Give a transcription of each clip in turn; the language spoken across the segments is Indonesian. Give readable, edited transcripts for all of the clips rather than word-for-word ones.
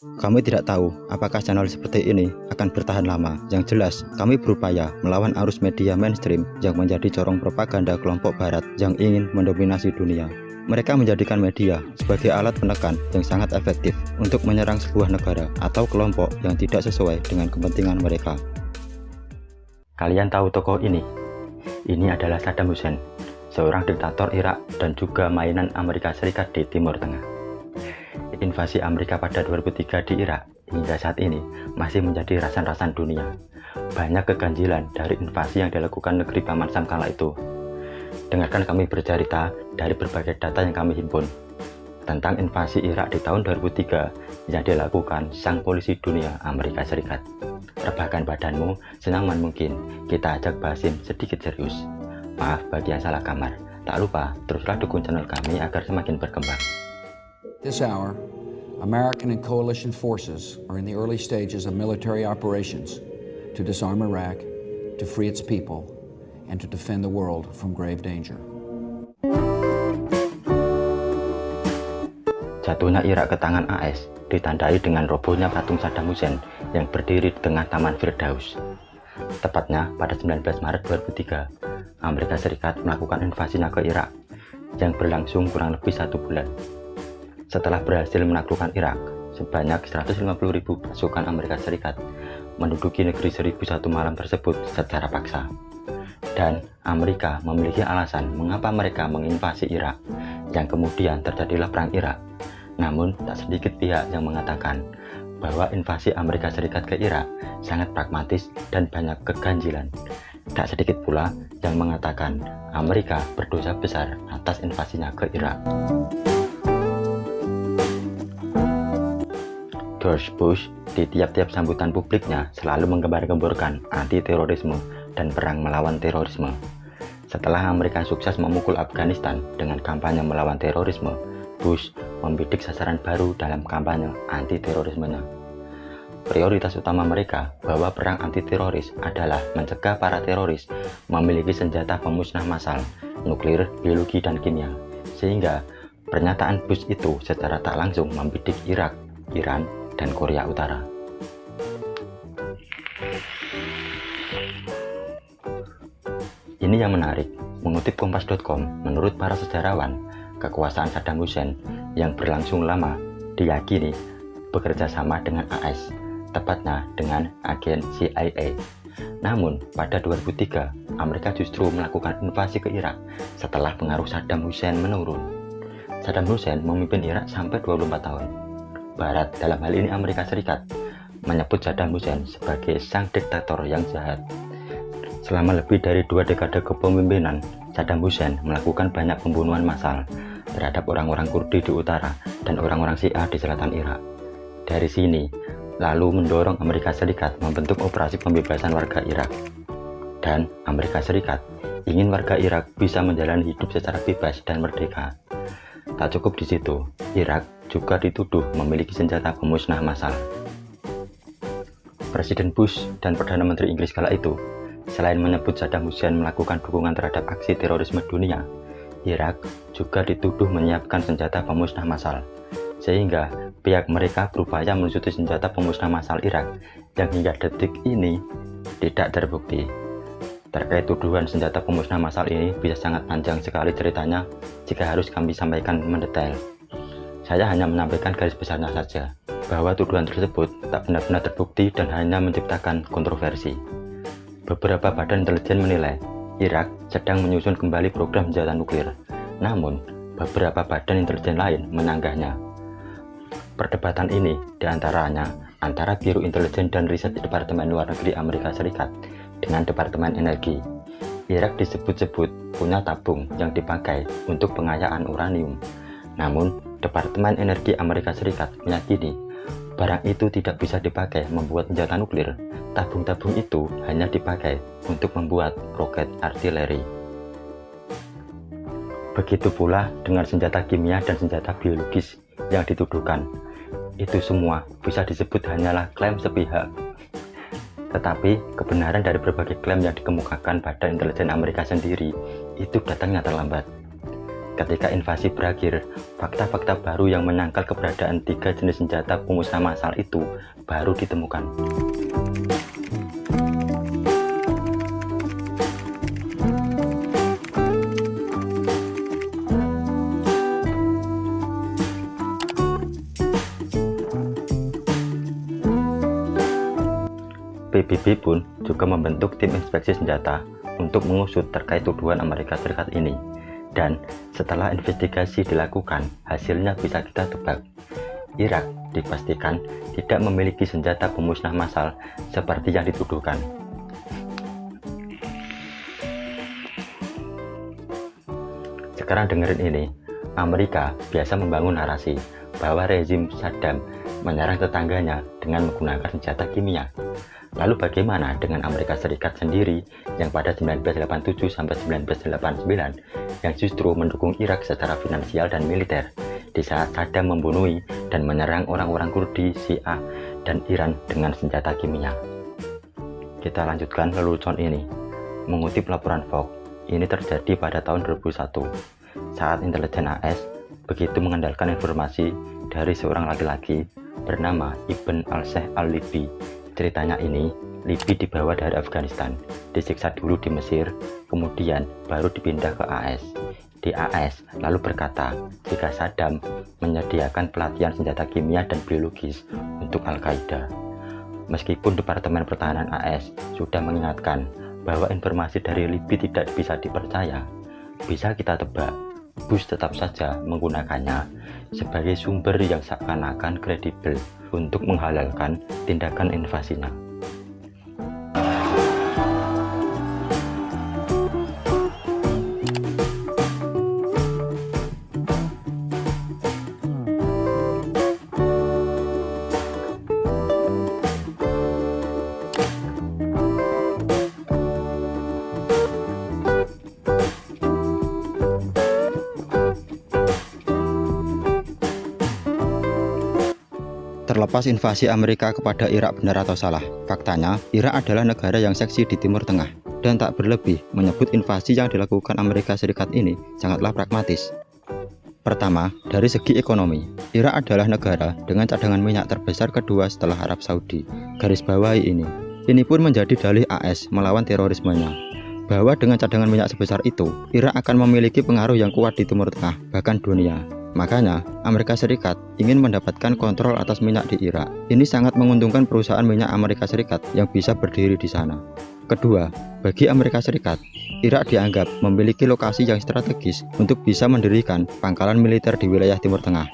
Kami tidak tahu apakah channel seperti ini akan bertahan lama. Yang jelas, kami berupaya melawan arus media mainstream yang menjadi corong propaganda kelompok barat yang ingin mendominasi dunia. Mereka menjadikan media sebagai alat penekan yang sangat efektif untuk menyerang sebuah negara atau kelompok yang tidak sesuai dengan kepentingan mereka. Kalian tahu tokoh ini? Ini adalah Saddam Hussein, seorang diktator Irak dan juga mainan Amerika Serikat di Timur Tengah. Invasi Amerika pada 2003 di Irak hingga saat ini masih menjadi rasan-rasan dunia. Banyak keganjilan dari invasi yang dilakukan negeri Paman Sam kala itu. Dengarkan kami bercerita dari berbagai data yang kami himpun tentang invasi Irak di tahun 2003 yang dilakukan sang polisi dunia Amerika Serikat. Rebahkan badanmu senyaman mungkin, kita ajak bahasin sedikit serius. Maaf bagi yang salah kamar. Tak lupa teruslah dukung channel kami agar semakin berkembang. This hour, American and coalition forces are in the early stages of military operations to disarm Iraq, to free its people, and to defend the world from grave danger. Jatuhnya Irak ke tangan AS ditandai dengan robohnya patung Saddam Hussein yang berdiri di tengah Taman Firdaus. Tepatnya pada 19 Maret 2003, Amerika Serikat melakukan invasinya ke Irak yang berlangsung kurang lebih 1 bulan. Setelah berhasil menaklukkan Irak, sebanyak 150.000 pasukan Amerika Serikat menduduki negeri 1001 malam tersebut secara paksa. Dan Amerika memiliki alasan mengapa mereka menginvasi Irak, yang kemudian terjadilah perang Irak. Namun, tak sedikit pihak yang mengatakan bahwa invasi Amerika Serikat ke Irak sangat pragmatis dan banyak keganjilan. Tak sedikit pula yang mengatakan Amerika berdosa besar atas invasinya ke Irak. George Bush di tiap-tiap sambutan publiknya selalu menggembar-gemborkan anti-terorisme dan perang melawan terorisme. Setelah Amerika sukses memukul Afghanistan dengan kampanye melawan terorisme, Bush membidik sasaran baru dalam kampanye anti-terorismenya. Prioritas utama mereka bahwa perang anti-teroris adalah mencegah para teroris memiliki senjata pemusnah massal, nuklir, biologi, dan kimia. Sehingga pernyataan Bush itu secara tak langsung membidik Irak, Iran, dan Korea Utara. Ini yang menarik, mengutip Kompas.com, menurut para sejarawan, kekuasaan Saddam Hussein yang berlangsung lama diyakini bekerja sama dengan AS, tepatnya dengan agen CIA. Namun, pada 2003, Amerika justru melakukan invasi ke Irak setelah pengaruh Saddam Hussein menurun. Saddam Hussein memimpin Irak sampai 24 tahun. Barat, dalam hal ini Amerika Serikat, menyebut Saddam Hussein sebagai sang diktator yang jahat. Selama lebih dari 2 dekade kepemimpinan, Saddam Hussein melakukan banyak pembunuhan massal terhadap orang-orang Kurdi di utara dan orang-orang Syiah di selatan Irak. Dari sini, lalu mendorong Amerika Serikat membentuk operasi pembebasan warga Irak. Dan Amerika Serikat ingin warga Irak bisa menjalani hidup secara bebas dan merdeka. Tak cukup di situ, Irak juga dituduh memiliki senjata pemusnah massal. Presiden Bush dan Perdana Menteri Inggris kala itu, selain menyebut Saddam Hussein melakukan dukungan terhadap aksi terorisme dunia, Irak juga dituduh menyiapkan senjata pemusnah massal. Sehingga pihak mereka berupaya melucuti senjata pemusnah massal Irak yang hingga detik ini tidak terbukti. Terkait tuduhan senjata pemusnah massal ini bisa sangat panjang sekali ceritanya jika harus kami sampaikan mendetail. Saya hanya menyampaikan garis besarnya saja, bahwa tuduhan tersebut tak benar-benar terbukti dan hanya menciptakan kontroversi. Beberapa badan intelijen menilai Irak sedang menyusun kembali program senjata nuklir, namun beberapa badan intelijen lain menyanggahnya. Perdebatan ini diantaranya antara Biro Intelijen dan Riset Departemen Luar Negeri Amerika Serikat dengan Departemen Energi. Irak disebut-sebut punya tabung yang dipakai untuk pengayaan uranium. Namun, Departemen Energi Amerika Serikat meyakini barang itu tidak bisa dipakai membuat senjata nuklir. Tabung-tabung itu hanya dipakai untuk membuat roket artileri. Begitu pula dengan senjata kimia dan senjata biologis yang dituduhkan. Itu semua bisa disebut hanyalah klaim sepihak. Tetapi kebenaran dari berbagai klaim yang dikemukakan pada intelijen Amerika sendiri itu datangnya terlambat. Ketika invasi berakhir, fakta-fakta baru yang menyangkal keberadaan 3 jenis senjata pemusnah massal itu baru ditemukan. PBB pun juga membentuk tim inspeksi senjata untuk mengusut terkait tuduhan Amerika Serikat ini. Dan setelah investigasi dilakukan, hasilnya bisa kita tebak. Irak dipastikan tidak memiliki senjata pemusnah massal seperti yang dituduhkan. Sekarang dengerin ini, Amerika biasa membangun narasi bahwa rezim Saddam menyerang tetangganya dengan menggunakan senjata kimia. Lalu bagaimana dengan Amerika Serikat sendiri yang pada 1987 sampai 1989 yang justru mendukung Irak secara finansial dan militer di saat Saddam membunuh dan menyerang orang-orang Kurdi, Syiah, dan Iran dengan senjata kimia? Kita lanjutkan lelucon ini. Mengutip laporan Fox, ini terjadi pada tahun 2001 saat intelijen AS begitu mengandalkan informasi dari seorang laki-laki bernama Ibn al-Sheikh al-Libi. Ceritanya ini, Libi dibawa dari Afghanistan, disiksa dulu di Mesir, kemudian baru dipindah ke AS. Di AS lalu berkata jika Saddam menyediakan pelatihan senjata kimia dan biologis untuk Al-Qaeda. Meskipun Departemen Pertahanan AS sudah mengingatkan bahwa informasi dari Libi tidak bisa dipercaya, bisa kita tebak Bush tetap saja menggunakannya sebagai sumber yang seakan-akan kredibel untuk menghalalkan tindakan invasinya. Terlepas invasi Amerika kepada Irak benar atau salah, faktanya Irak adalah negara yang seksi di Timur Tengah, dan tak berlebih menyebut invasi yang dilakukan Amerika Serikat ini sangatlah pragmatis. Pertama, dari segi ekonomi, Irak adalah negara dengan cadangan minyak terbesar kedua setelah Arab Saudi. Garis bawahi ini. Ini pun menjadi dalih AS melawan terorismenya, bahwa dengan cadangan minyak sebesar itu, Irak akan memiliki pengaruh yang kuat di Timur Tengah, bahkan dunia. Makanya, Amerika Serikat ingin mendapatkan kontrol atas minyak di Irak. Ini sangat menguntungkan perusahaan minyak Amerika Serikat yang bisa berdiri di sana. Kedua, bagi Amerika Serikat, Irak dianggap memiliki lokasi yang strategis untuk bisa mendirikan pangkalan militer di wilayah Timur Tengah.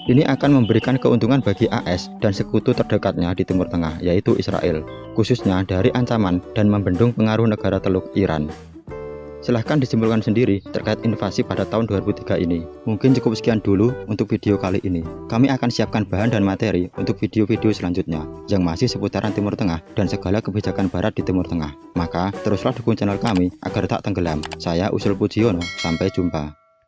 Ini akan memberikan keuntungan bagi AS dan sekutu terdekatnya di Timur Tengah, yaitu Israel, khususnya dari ancaman dan membendung pengaruh negara Teluk Iran. Silahkan disimpulkan sendiri terkait invasi pada tahun 2003 ini. Mungkin cukup sekian dulu untuk video kali ini. Kami akan siapkan bahan dan materi untuk video-video selanjutnya yang masih seputaran Timur Tengah dan segala kebijakan Barat di Timur Tengah. Maka teruslah dukung channel kami agar tak tenggelam. Saya Usul Pujiono, sampai jumpa.